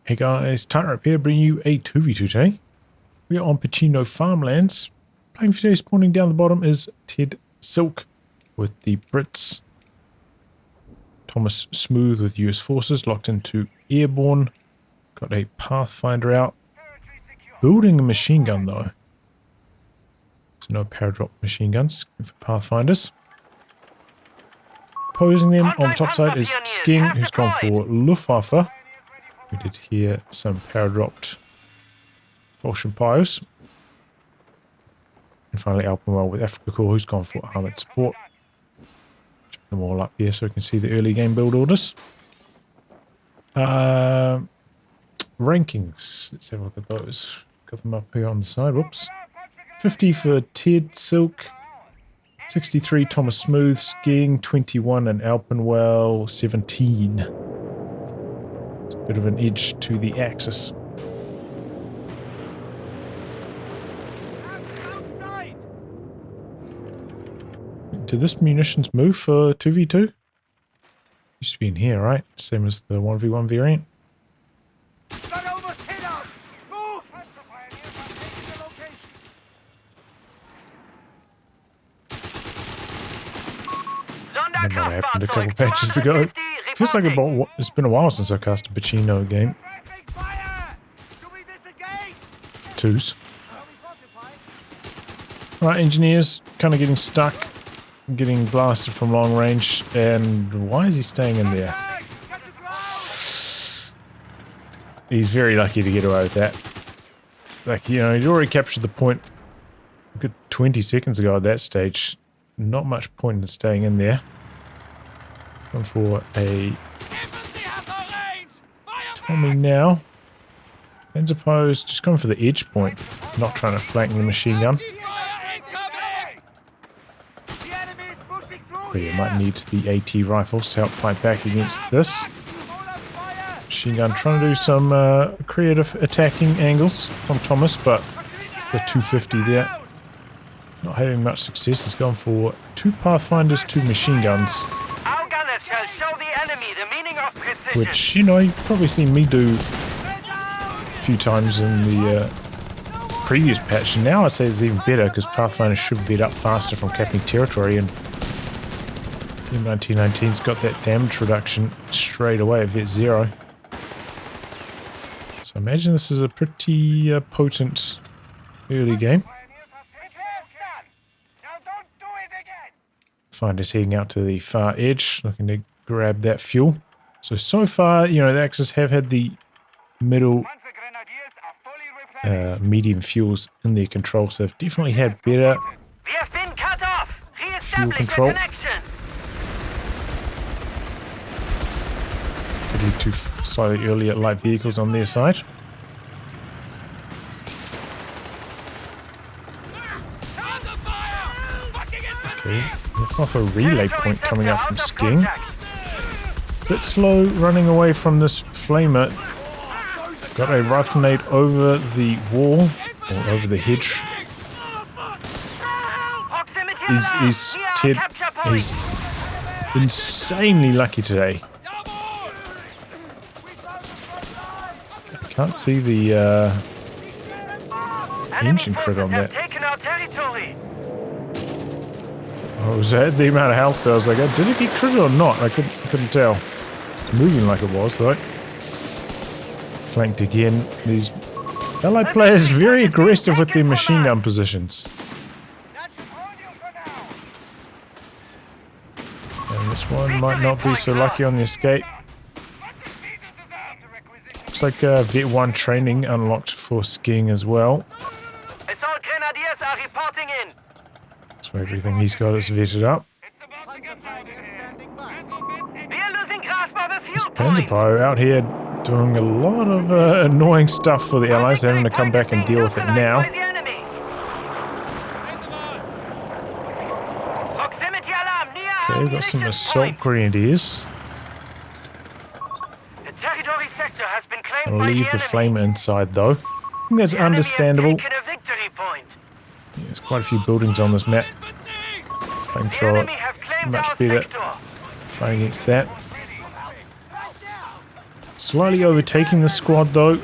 Hey guys, Tightrope here, bringing you a 2v2 today. We are on Pachino Farmlands. Playing for today, spawning down the bottom is Ted Silk with the Brits. Thomas Smooth with US Forces, locked into Airborne. Got a Pathfinder out. Building a machine gun though. So no paradrop machine guns for Pathfinders. Opposing them on the top side is SKENG, who's gone for Luftwaffe. We did hear some paradropped Falchion Pios. And finally Alpenwell with Afrika, who's gone for armoured support. Check them all up here so we can see the early game build orders. Rankings. Let's have a look at those. Got them up here on the side. Whoops. 50 for Ted Silk. 63 Thomas Smooth. SKENG 21 and Alpenwell 17. It's a bit of an edge to the axis. Did this munitions move for 2v2? Used to be in here, right? Same as the 1v1 variant. That might have happened a couple patches ago. Feels like it's been a while since I cast a Pachino game. Twos. Alright, engineers kind of getting stuck. Getting blasted from long range. And why is he staying in there? He's very lucky to get away with that. Like, you know, he'd already captured the point a good 20 seconds ago at that stage. Not much point in staying in there. Going for a Tommy now. And suppose just going for the edge point, not trying to flank the machine gun. But you might need the AT rifles to help fight back against this. Machine gun trying to do some creative attacking angles from Thomas, but the 250 there. Not having much success. He's gone for 2 Pathfinders, 2 machine guns. Shall show the enemy the meaning of precision. Which, you know, you've probably seen me do a few times in the previous patch. And now I'd say it's even better because Pathfinder should vet up faster from capping territory. And M1919's got that damage reduction straight away at vet 0. So imagine this is a pretty potent early game. Finder's heading out to the far edge, looking to grab that fuel. So far, you know, the Axis have had the middle, medium fuels in their control, so they've definitely had better fuel control. Getting too slightly earlier light vehicles on their side. Okay. Off a relay point coming out from SKENG. Bit slow running away from this flamer. Got a rifle nade over the wall, or over the hedge. Ted is insanely lucky today. I can't see the engine crit on that. Oh, was that the amount of health? I was like, did it get critted or not? I couldn't tell. It's moving like it was, though. Flanked again. These allied players very aggressive with their machine gun positions. And this one might not be so lucky on the escape. Looks like Vet 1 training unlocked for SKENG as well. Assault grenadiers are reporting in. So everything he's got is vetted up. This Panzerpro out here doing a lot of annoying stuff for the allies. They're having to come back and deal with it now. Okay, got some assault grenadiers. I'll leave the flamer inside though. I think that's understandable. Yeah, there's quite a few buildings on this map. Flamethrower, much better fighting against that. Slightly overtaking the squad though,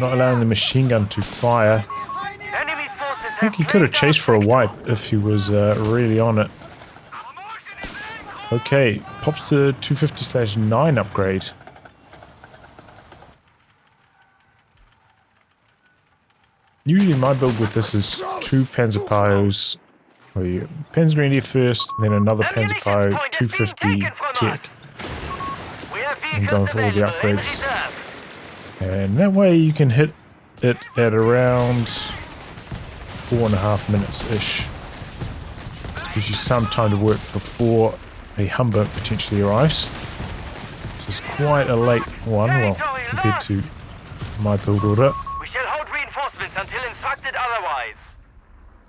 not allowing the machine gun to fire. Enemy forces I think he could have chased for a wipe if he was really on it. Okay, pops the 250/9 upgrade. Usually my build with this is 2 Panzerpios. Or you Panzergrenadier first, then another Panzerpio, 250 tech. And going for all the upgrades. And that way you can hit it at around 4.5 minutes-ish. Gives you some time to work before a Humber potentially arrives. This is quite a late one, well, compared to my build order. We shall hold reinforcements until instructed otherwise.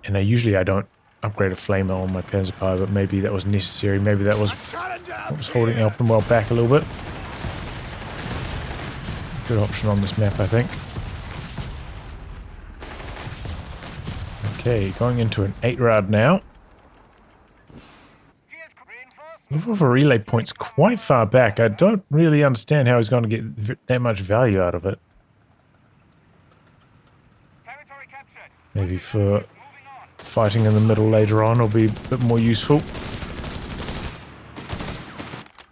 And usually I don't upgrade a flamer on my Panzerpio, but maybe that was necessary. Maybe that was what was holding Alpenwell back a little bit. Good option on this map, I think. Okay, going into an 8 rad now. Luftwaffe relay point's quite far back. I don't really understand how he's going to get that much value out of it. Maybe for fighting in the middle later on will be a bit more useful.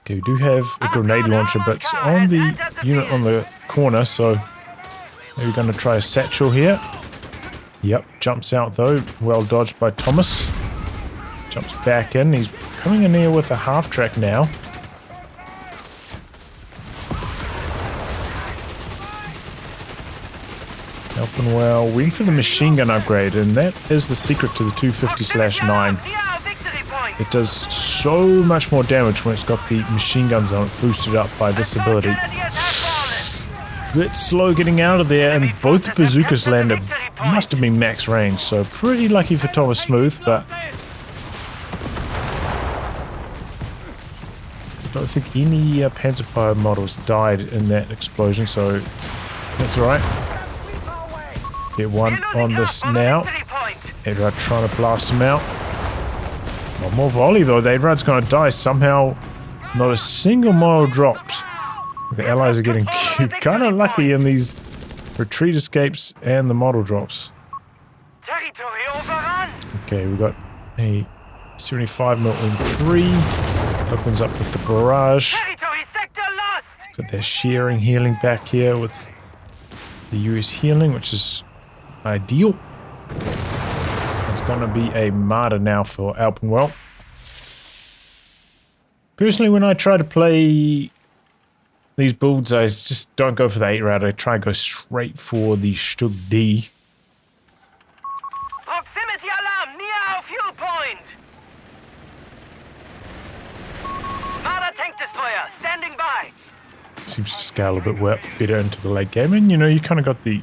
Okay, we do have a grenade launcher, but it's on the unit on the corner, so maybe we're going to try a satchel here. Yep, jumps out though. Well dodged by Thomas. Jumps back in. He's coming in here with a half-track now. Alpenwell went for the machine gun upgrade, and that is the secret to the 250/9. It does so much more damage when it's got the machine guns on it, boosted up by this ability. Bit slow getting out of there, and both the bazookas landed. Must have been max range, so pretty lucky for Thomas Smooth, but I don't think any Panzerpio models died in that explosion, so that's alright. Get one on this now. Edrad trying to blast him out. One more volley though. The Edrad's going to die somehow. Not a single model dropped. The allies are getting kind of lucky in these retreat escapes and the model drops. Okay, we got a 75mm M3. Opens up with the barrage. So they're sharing healing back here with the US healing, which is ideal. It's going to be a martyr now for Alpenwell. Personally, when I try to play these builds, I just don't go for the 8 rad. I try and go straight for the Stug D. Proximity alarm near our fuel point. Marder tank destroyer standing by. Seems to scale a bit better into the late game, and you know, you kind of got the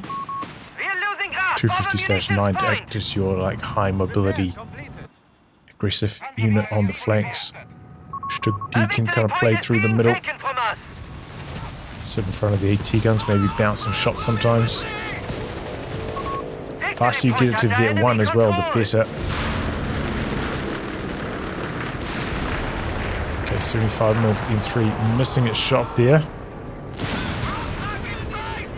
250/9 to act as your like high mobility aggressive unit on the flanks. Stug D can kind of play through the middle, sit in front of the AT guns, maybe bounce some shots sometimes. The faster you get it to Viet 1 as well, the better. Okay, 75mm M3 missing its shot there.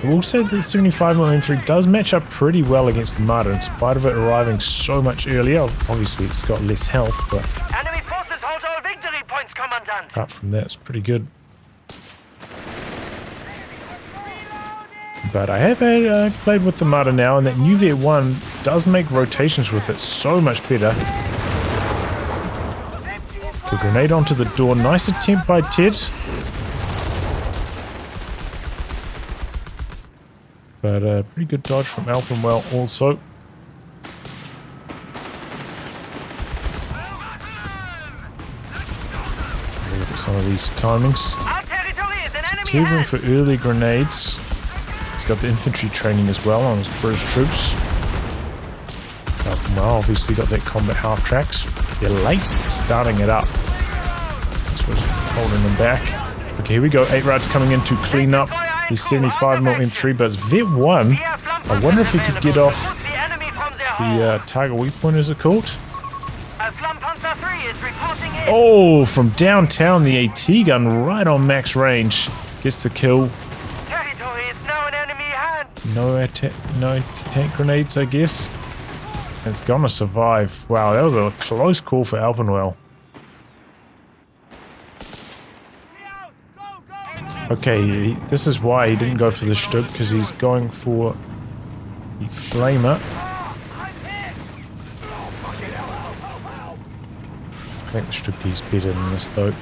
I will say that the 75mm M3 does match up pretty well against the Marder, in spite of it arriving so much earlier. Obviously, it's got less health, but enemy forces hold all victory points, Commandant. Apart from that, it's pretty good. But I have played with the Marder now, and that new Viet 1 does make rotations with it so much better. The grenade onto the door. Nice attempt by Ted. But pretty good dodge from Alpenwell also. Look at some of these timings. Ted went for early grenades. He's got the infantry training as well on his British troops. Alpenwell obviously got that combat half tracks. They're late starting it up. That's what's holding them back. Okay, here we go. 8 rads coming in to clean up the 75mm M3, but it's Viet 1. I wonder if he could get off the target weak point, is it called? Oh, from downtown, the AT gun right on max range gets the kill. No anti-tank grenades, I guess. It's gonna survive. Wow, that was a close call for Alpenwell. Okay, this is why he didn't go for the Stug, because he's going for the Flamer. I think the Stug is better than this though.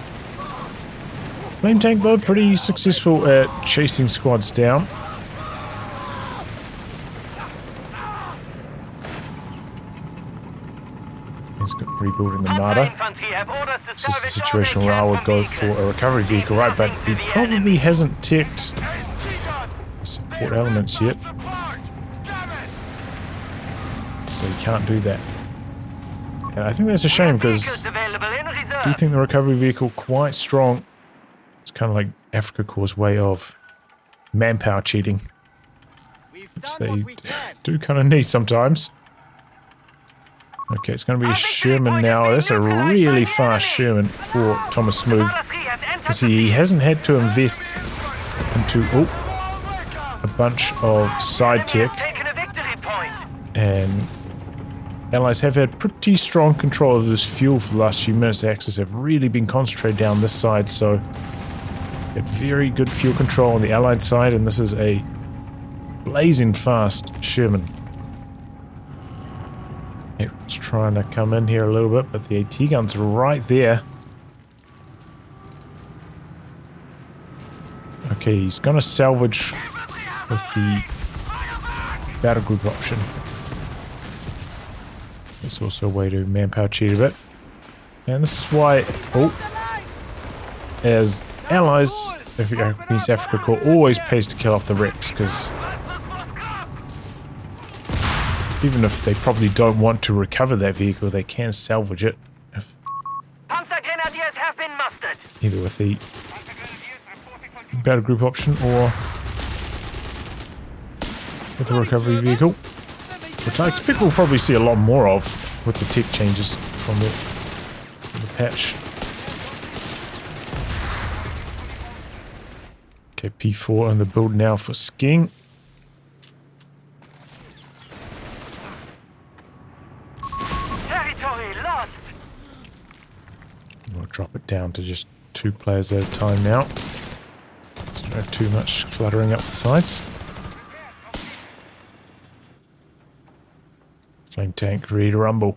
Flame tank though, pretty successful at chasing squads down. He's got rebuilding the Marder. This is the situation where I would go for a recovery vehicle, right? But he probably hasn't ticked the support elements yet. So he can't do that. And I think that's a shame because I do think the recovery vehicle quite strong. It's kind of like Afrika Korps' way of manpower cheating, which they do kind of need sometimes. Okay, it's going to be a Sherman now. That's a really fast Sherman for Thomas Smooth. You see, he hasn't had to invest into a bunch of side tech. And Allies have had pretty strong control of this fuel for the last few minutes. The Axis have really been concentrated down this side, so had very good fuel control on the Allied side, and this is a blazing fast Sherman. It's trying to come in here a little bit, but the AT gun's right there. Okay, he's gonna salvage with the battle group option. That's also a way to manpower cheat a bit. And this is why, as Allies, against Afrika Korps, always pays to kill off the wrecks, because even if they probably don't want to recover that vehicle, they can salvage it. Panzer Grenadiers have been mustered. Either with the battle group option or with the recovery vehicle, which I expect we'll probably see a lot more of with the tech changes from the patch. Okay, P4 on the build now for SKENG. We'll drop it down to just 2 players at a time now. So don't have too much cluttering up the sides. Flame tank ready to rumble.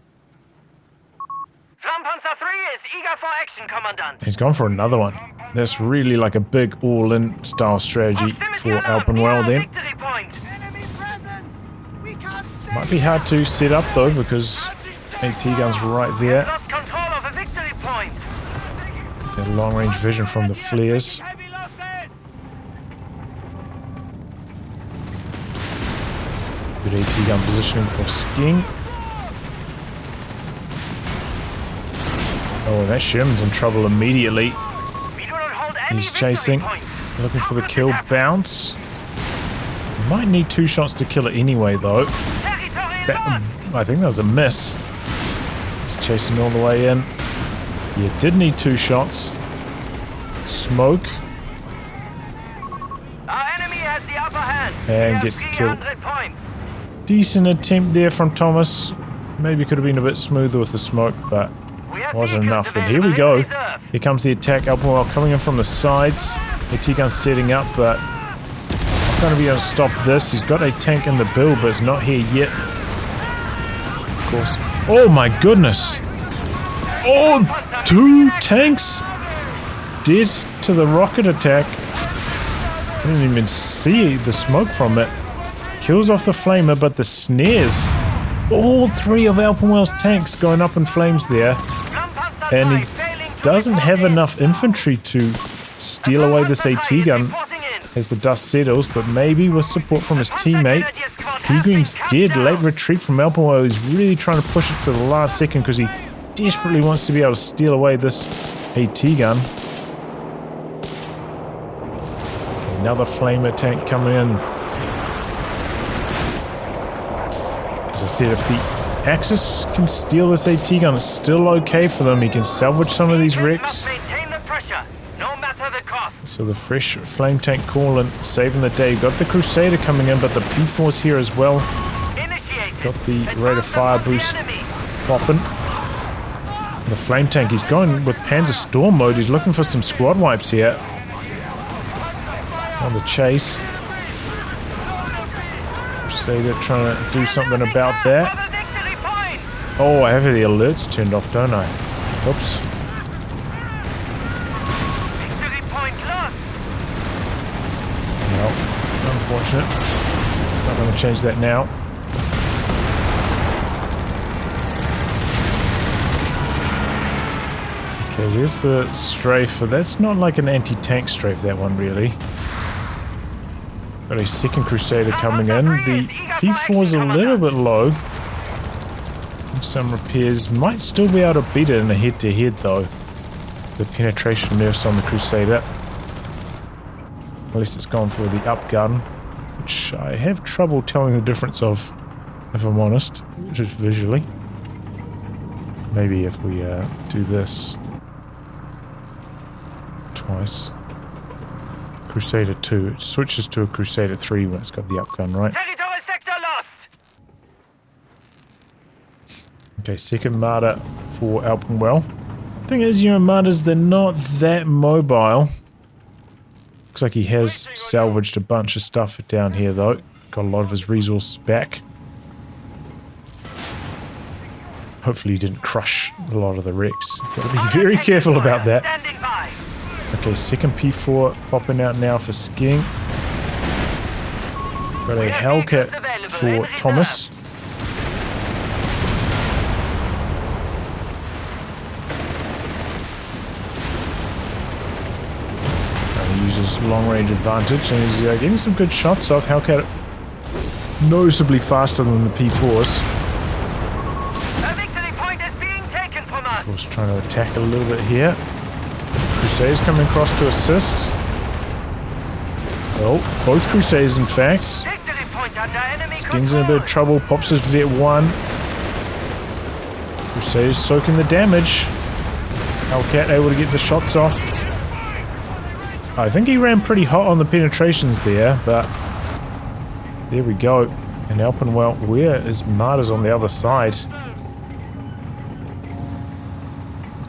Flampanzer 3 is eager for action, Commandant. He's gone for another one. That's really like a big all-in style strategy for Alpenwell then. Might be hard to set up though because AT gun's right there. Got long range vision from the flares. Good AT gun positioning for SKENG. Oh, that Sherman's in trouble immediately. He's chasing, looking for the kill bounce. Might need 2 shots to kill it anyway, though. I think that was a miss. He's chasing all the way in. Yeah, did need 2 shots. Smoke. And gets the kill. Decent attempt there from Thomas. Maybe could have been a bit smoother with the smoke, but wasn't enough. But here we go. Here comes the attack. Alpenwell coming in from the sides. AT gun setting up, but not going to be able to stop this. He's got a tank in the build, but it's not here yet. Of course. Oh my goodness! Oh, 2 tanks dead to the rocket attack. I didn't even see the smoke from it. Kills off the flamer, but the snares. All 3 of Alpenwell's tanks going up in flames there. And he doesn't have enough infantry to steal away this AT gun as the dust settles, but maybe with support from his teammate. P-Green's dead. Late retreat from Alpenwell. He's really trying to push it to the last second because he desperately wants to be able to steal away this AT gun. Another flamer tank coming in. As I said, if the Axis can steal this AT gun, it's still okay for them. He can salvage some of these wrecks. So the fresh flame tank calling, saving the day. Got the Crusader coming in, but the P4's here as well. Got the rate of fire boost popping. The flame tank, he's going with Panzer Storm mode. He's looking for some squad wipes here. On the chase. Crusader trying to do something about that. Oh, I have the alerts turned off, don't I? Oops. No, unfortunate. Not going to change that now. Okay, here's the strafe, but that's not like an anti-tank strafe, that one really. Got a second Crusader coming in. The P4 is a little bit low. Some repairs. Might still be able to beat it in a head-to-head though. The penetration nerfs on the Crusader. Unless it's gone for the up gun, which I have trouble telling the difference of, if I'm honest, just visually. Maybe if we do this twice. Crusader 2, it switches to a Crusader 3 when it's got the up gun, right? Okay, second Marder for Alpenwell. Thing is, you know, Marders, they're not that mobile. Looks like he has salvaged a bunch of stuff down here, though. Got a lot of his resources back. Hopefully he didn't crush a lot of the wrecks. Gotta be very careful about that. Okay, second P4 popping out now for SKENG. Got a Hellcat for Thomas. Uses long range advantage and he's getting some good shots off. Hellcat noticeably faster than the P4s. A victory point is being taken from us. Of course, trying to attack a little bit here. Crusaders coming across to assist. Oh, both Crusaders in fact. Victory point under enemy SKENG's in a bit of trouble. Pops his Vet 1. Crusaders soaking the damage. Hellcat able to get the shots off. I think he ran pretty hot on the penetrations there, but there we go. And Alpenwell, where is Marders on the other side?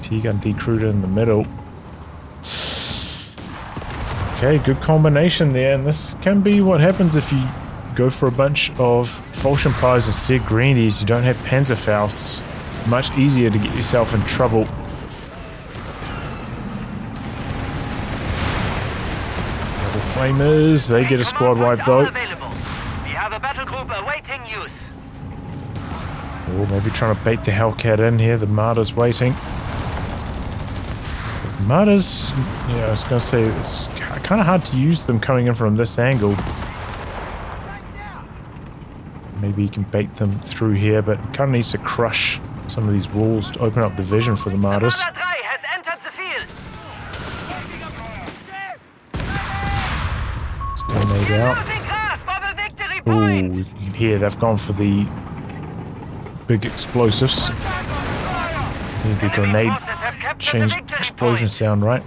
T-gun decrewed in the middle. Okay, good combination there, and this can be what happens if you go for a bunch of Fallschirmpies instead of Grandies. You don't have Panzerfausts. Much easier to get yourself in trouble. Flamers, they get a squad wipe though. We have a battle group awaiting use. Or maybe trying to bait the Hellcat in here. The Marder's waiting. The Marder's, yeah, I was going to say, it's kind of hard to use them coming in from this angle. Maybe you can bait them through here, but kind of needs to crush some of these walls to open up the vision for the Marders. Grenade out. Ooh, you can hear they've gone for the big explosives. Need the grenade change explosion sound, right?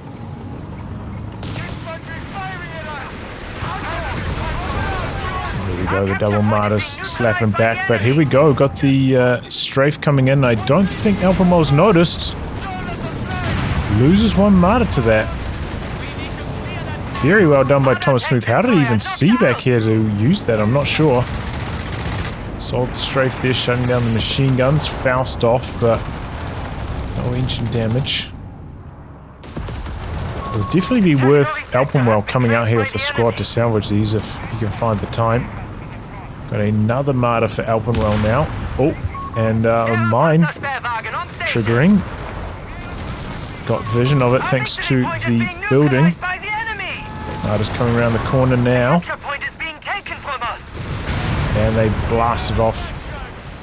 There we go, the double Marders slapping back, but here we go, got the strafe coming in. I don't think Alpenwell's noticed. Loses one Marder to that. Very well done by Thomas Smooth. How did he even see back here to use that? I'm not sure. Solid strafe there, shutting down the machine guns. Faust off, but no engine damage. It would definitely be worth Alpenwell coming out here with the squad to salvage these if you can find the time. Got another Marder for Alpenwell now. Oh, and a mine triggering. Got vision of it thanks to the building. Marder's coming around the corner now. And they blasted off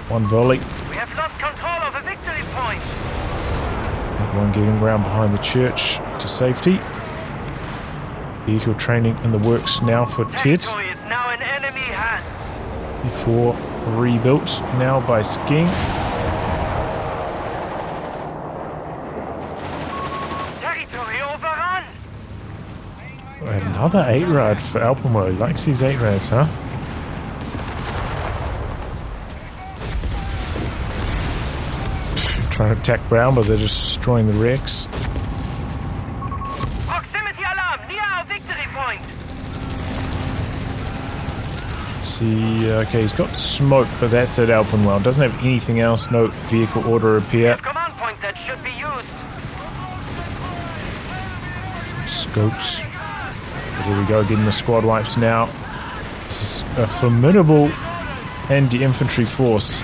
one volley. We have lost control of a victory point. Everyone getting around behind the church to safety. Vehicle training in the works now for Ted. Is now in enemy hands. Before rebuilt now by SKENG. Territory overrun. Another 8-rad for Alpenwell. He likes these 8-rads, huh? Trying to attack Brown, but they're just destroying the wrecks. Proximity alarm near our victory point. See, okay, he's got smoke, but that's at Alpenwell. Doesn't have anything else. No vehicle auto repair. Command points that should be used. Scopes. But here we go, getting the squad wipes now. This is a formidable anti-infantry force.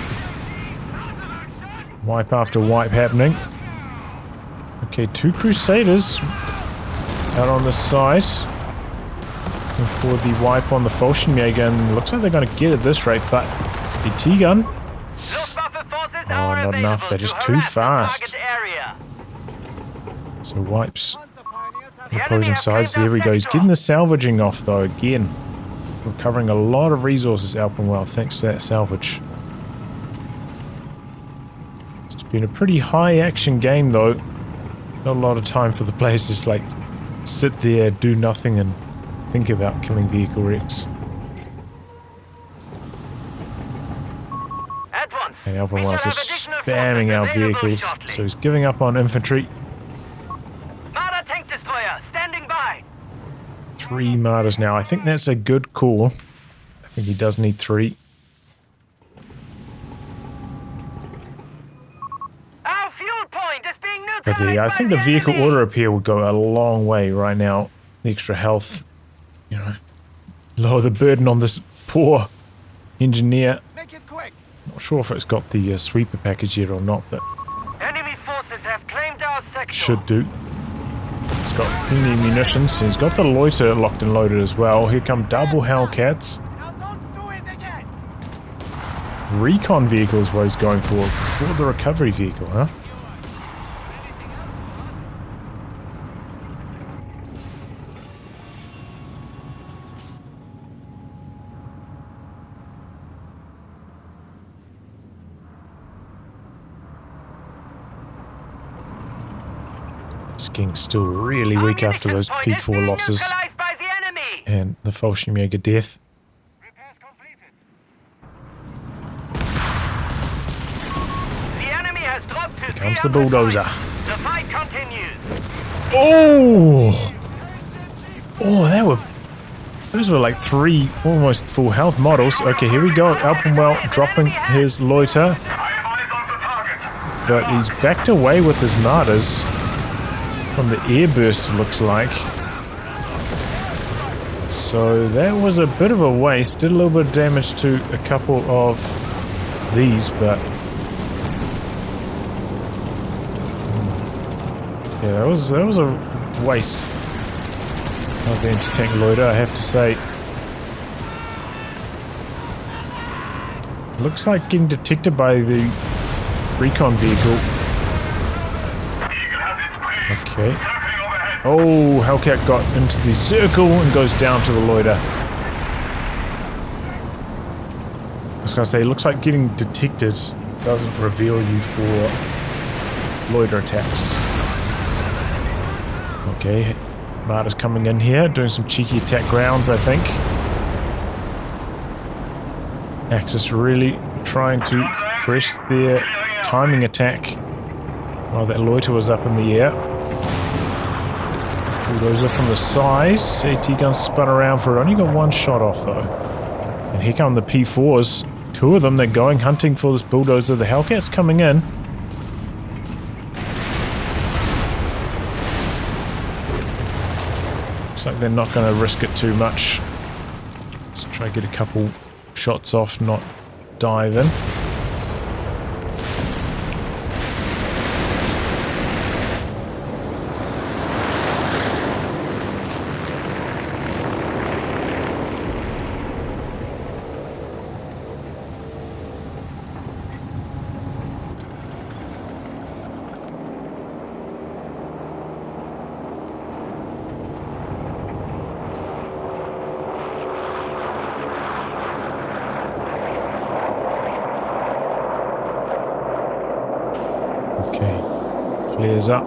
Wipe after wipe happening. Okay, 2 Crusaders out on the side. Looking for the wipe on the Fallschirmjäger, and looks like they're going to get at this rate, but the T-gun. Oh, not enough. They're just too fast. So wipes on opposing sides. There we go. He's getting the salvaging off, though, again. Recovering a lot of resources, Alpenwell, thanks to that salvage. It's been a pretty high-action game, though. Not a lot of time for the players to just, like, sit there, do nothing, and think about killing vehicle wrecks. And Alpenwell's just spamming out vehicles, so he's giving up on infantry. Marder tank destroyer standing by. 3 Marders now. I think that's a good call. I think he does need 3. Our fuel point is being But neutralized. I think the vehicle auto repair would go a long way right now. The extra health, you know, lower the burden on this poor engineer. Make it quick. Not sure if it's got the sweeper package yet or not, but Enemy forces have claimed our sector. should do. He's got plenty of munitions, and he's got the Loiter locked and loaded as well. Here come double Hellcats. Now don't do it again. Recon vehicle is what he's going for before the recovery vehicle, huh? SKENG's still really weak after those P4 losses By the enemy. and the Fallschirmjäger death. Repairs completed. The enemy has dropped to Here comes the bulldozer. The fight continues. Oh! Oh, those were like 3 almost full health models. Okay, here we go. Alpenwell dropping his Loiter. But he's backed away with his Marders from the airburst, it looks like. So that was a bit of a waste. Did a little bit of damage to a couple of these, but yeah, that was a waste of the anti-tank Loiter, I have to say. Looks like getting detected by the recon vehicle. Okay. Oh, Hellcat got into the circle and goes down to the Loiter. I was going to say, it looks like getting detected doesn't reveal you for Loiter attacks. Okay, Marta's coming in here, doing some cheeky attack grounds, I think. Axis really trying to press their timing attack while that Loiter was up in the air. Bulldozer from the side. AT gun spun around for it. Only got 1 shot off though. And here come the P4s. 2 of them, they're going hunting for this bulldozer. The Hellcat's coming in. Looks like they're not going to risk it too much. Let's try to get a couple shots off, not dive in. Flares up.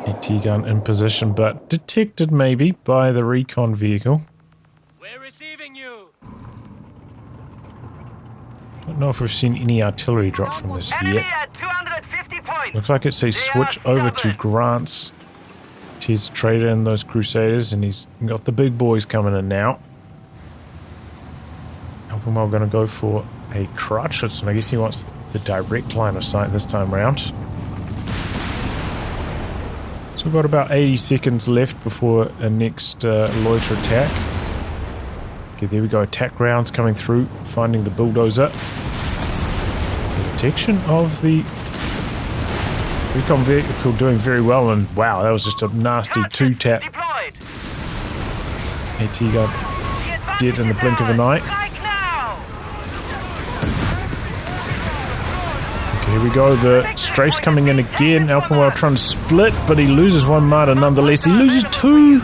AT gun in position, but detected maybe by the recon vehicle. We're receiving you. Don't know if we've seen any artillery drop from this Enemy yet. at 250 points. Looks like it's a switch over to Grant's Ted's trader and those Crusaders, and he's got the big boys coming in now. Alpenwell going to go for a crutch, and I guess he wants the direct line of sight this time round. So we've got about 80 seconds left before a next Loiter attack. Okay, there we go. Attack rounds coming through, finding the bulldozer. The detection of the recon vehicle doing very well, and wow, that was just a nasty two-tap. AT gun dead in the blink of an eye. Okay, here we go. The strafe's coming in again. Alpenwell trying to split, but he loses one martyr nonetheless. He loses two.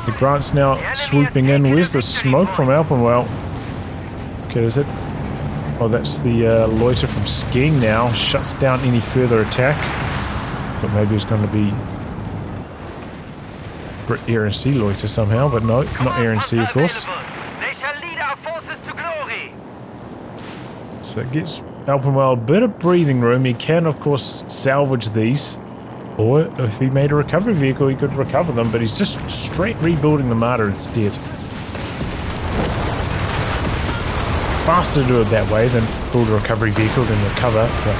The Grant's now swooping in. Where's the smoke from Alpenwell? Okay, is it? Oh, that's the Loiter from SKENG now. Shuts down any further attack. Thought maybe it was going to be Brit Air and Sea Loiter somehow, but no, not Air and Sea, of course. They shall lead our forces to glory. So it gives Alpenwell a bit of breathing room. He can, of course, salvage these. Or if he made a recovery vehicle, he could recover them, but he's just straight rebuilding the martyr instead. Faster to do it that way than build a recovery vehicle than recover, but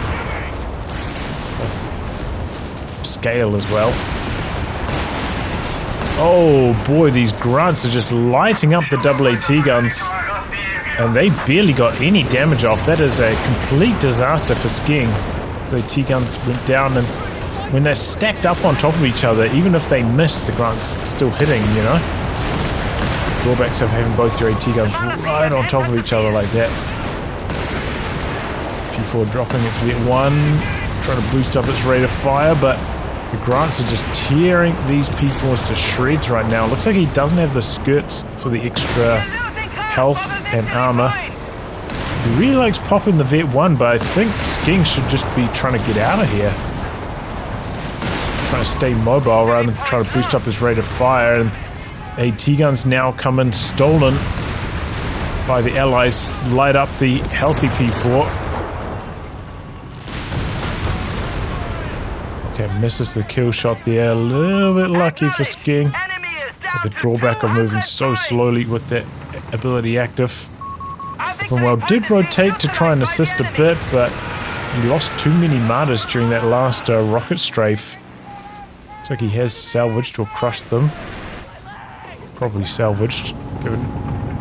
scale as well. Oh boy, these Grunts are just lighting up the AAT guns, and they barely got any damage off. That is a complete disaster for SKENG. So AT guns went down, and when they're stacked up on top of each other, even if they miss, the Grunts still hitting, you know? Drawbacks of having both your AT guns right on top of each other like that. P4 dropping its V1, trying to boost up its rate of fire, but the Grunts are just tearing these P4s to shreds right now. Looks like he doesn't have the skirts for the extra health and armor. He really likes popping the Vet1, but I think SKENG should just be trying to get out of here. Trying to stay mobile rather than trying to boost up his rate of fire, and AT guns now come in stolen by the Allies, light up the healthy P4. Okay, misses the kill shot there. A little bit lucky for SKENG. But the drawback of moving so slowly with that ability active. Alpenwell did rotate to try and assist a bit, but he lost too many martyrs during that last rocket strafe. Looks like he has salvaged or crushed them. Probably salvaged, given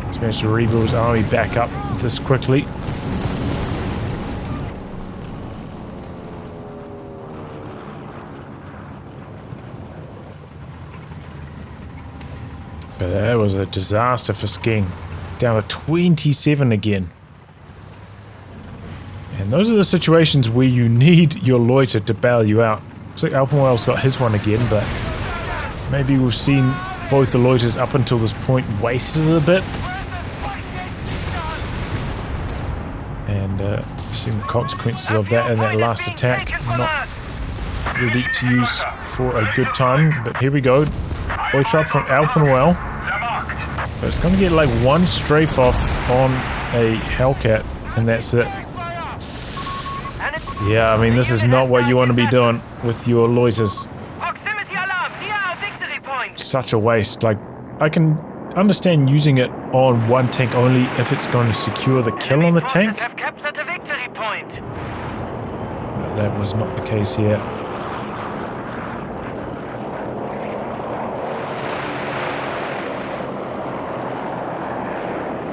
he's managed to rebuild his army back up this quickly. But that was a disaster for SKENG. Down to 27 again. And those are the situations where you need your Loiter to bail you out. Looks like Alpenwell's got his one again, but maybe we've seen both the Loiters up until this point wasted a bit. And seeing the consequences of that in that last attack. Not ready to use for a good time, but here we go. Loiter up from Alpenwell. But it's going to get like one strafe off on a Hellcat, and that's it. Yeah, I mean, this is not what you want to be doing with your Loiters. Such a waste. Like, I can understand using it on one tank only if it's going to secure the kill on the tank. But that was not the case here.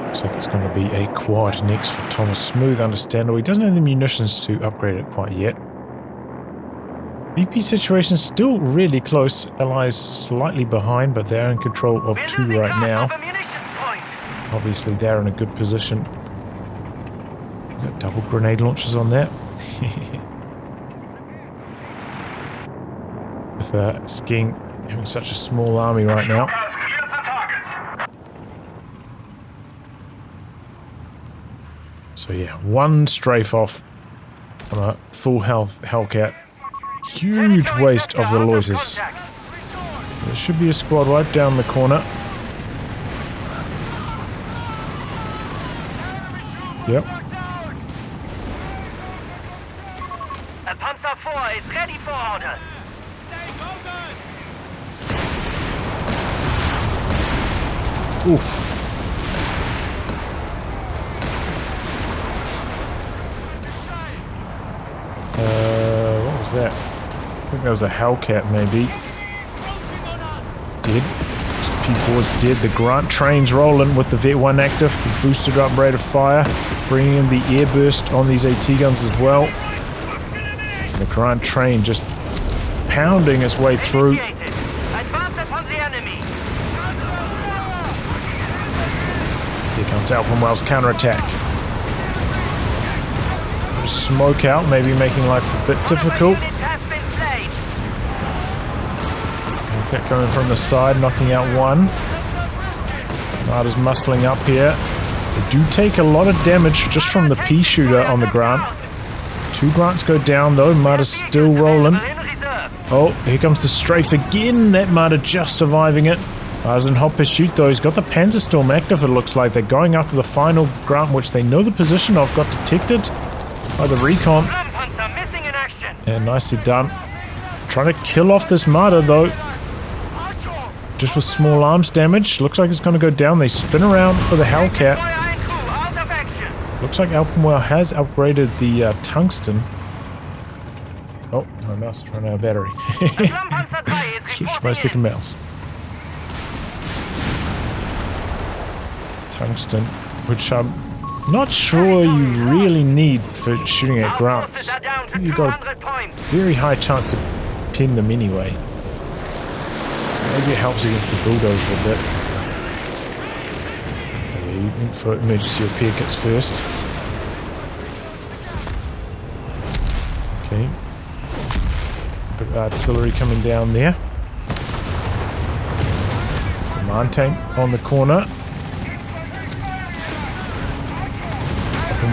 Looks like it's going to be a quad next for Thomas Smooth, understandable. He doesn't have the munitions to upgrade it quite yet. BP situation is still really close. Allies slightly behind, but they're in control of two right now. Obviously, they're in a good position. Got double grenade launchers on that. With SKENG having such a small army right now. So yeah, one strafe off on a full health Hellcat. Huge waste of the loiters. There should be a squad right down the corner. Yep. A Panzer IV is ready for orders. Oof. What was that? I think that was a Hellcat, maybe. Dead. P4's dead. The Grant train's rolling with the Vet 1 active. The boosted up rate of fire. Bringing in the air burst on these AT guns as well. The Grant train just pounding its way through. Advance upon the enemy. Here comes Alpenwell's counterattack. Smoke out, maybe making life a bit difficult. Okay, coming from the side, knocking out one. Marder's muscling up here. They do take a lot of damage just from the pea shooter on the Grant. 2 Grants go down though, Marder's still rolling. Oh, here comes the strafe again. That Marder just surviving it. Doesn't hop pursuit though. He's got the Panzerstorm active, it looks like. They're going after the final Grant, which they know the position of, got detected by the recon. Yeah, nicely done. Trying to kill off this Marder though. Just with small arms damage. Looks like it's going to go down. They spin around for the Hellcat. Looks like Alpenwell has upgraded the tungsten. Oh, my mouse is running out of battery. Switch my second mouse. Tungsten, which I'm not sure you really need for shooting at Grants. You've got a very high chance to pin them anyway. Maybe it helps against the bulldozer a bit. Okay, for emergency repair kits first. Okay. Bit of artillery coming down there. Command tank on the corner.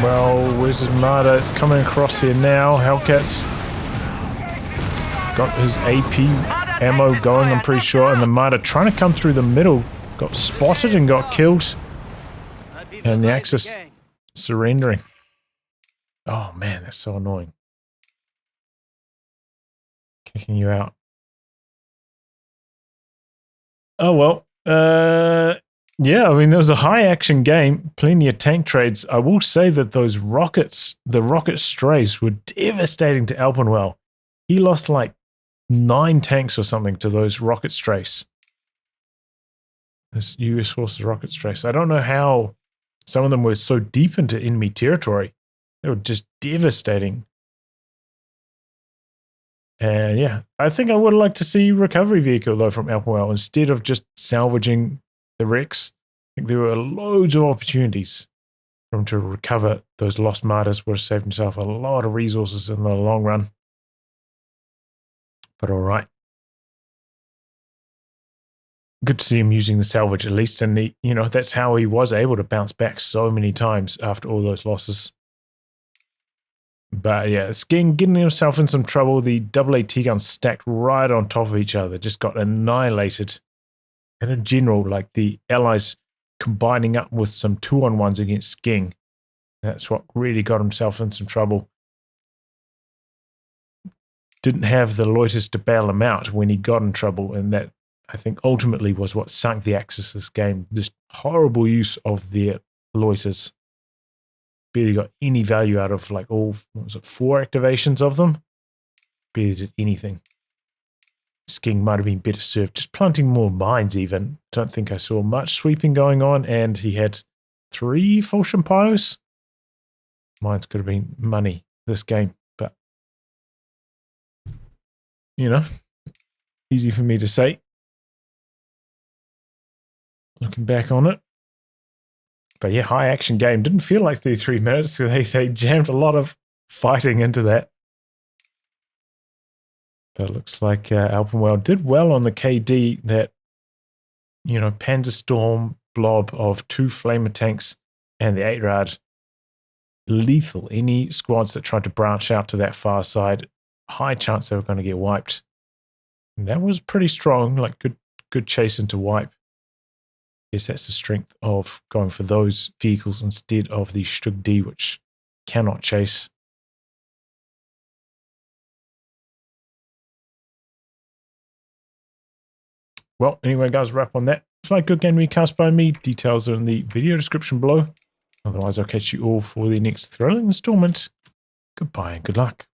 Well, where's his Marder? It's coming across here now. Hellcat's got his AP ammo going, I'm pretty sure. And the Marder trying to come through the middle. Got spotted and got killed. And the Axis surrendering. Oh man, that's so annoying. Kicking you out. Oh well. Yeah, I mean, there was a high-action game, plenty of tank trades. I will say that those rockets, the rocket strays, were devastating to Alpenwell. He lost like 9 tanks or something to those rocket strays. This US Forces rocket strays. I don't know how some of them were so deep into enemy territory. They were just devastating. And yeah, I think I would like to see recovery vehicle, though, from Alpenwell, instead of just salvaging the wrecks. I think there were loads of opportunities for him to recover those lost Marders. Would have saved himself a lot of resources in the long run. But all right. Good to see him using the salvage at least. And, he, you know, that's how he was able to bounce back so many times after all those losses. But yeah, SKENG getting himself in some trouble. The AAT guns stacked right on top of each other. Just got annihilated. And in general, like the Allies combining up with some 2-on-1s against SKENG. That's what really got himself in some trouble. Didn't have the Loiters to bail him out when he got in trouble, and that, I think, ultimately was what sunk the Axis game. This horrible use of their Loiters. Barely got any value out of like all, what was it, 4 activations of them? Barely did anything. SKENG might have been better served just planting more mines even. Don't think I saw much sweeping going on, and he had 3 Fulsham piles. Mines could have been money this game, but you know, easy for me to say. Looking back on it. But yeah, high action game. Didn't feel like 33 minutes. They jammed a lot of fighting into that. But it looks like Alpenwell did well on the KD. That, you know, Panzerstorm blob of 2 flamer tanks and the 8-rad. Lethal. Any squads that tried to branch out to that far side, high chance they were going to get wiped. And that was pretty strong, like good chase into wipe. Guess that's the strength of going for those vehicles instead of the Stug D, which cannot chase. Well, anyway, guys, wrap on that. It's my good game recast by me. Details are in the video description below. Otherwise, I'll catch you all for the next thrilling installment. Goodbye and good luck.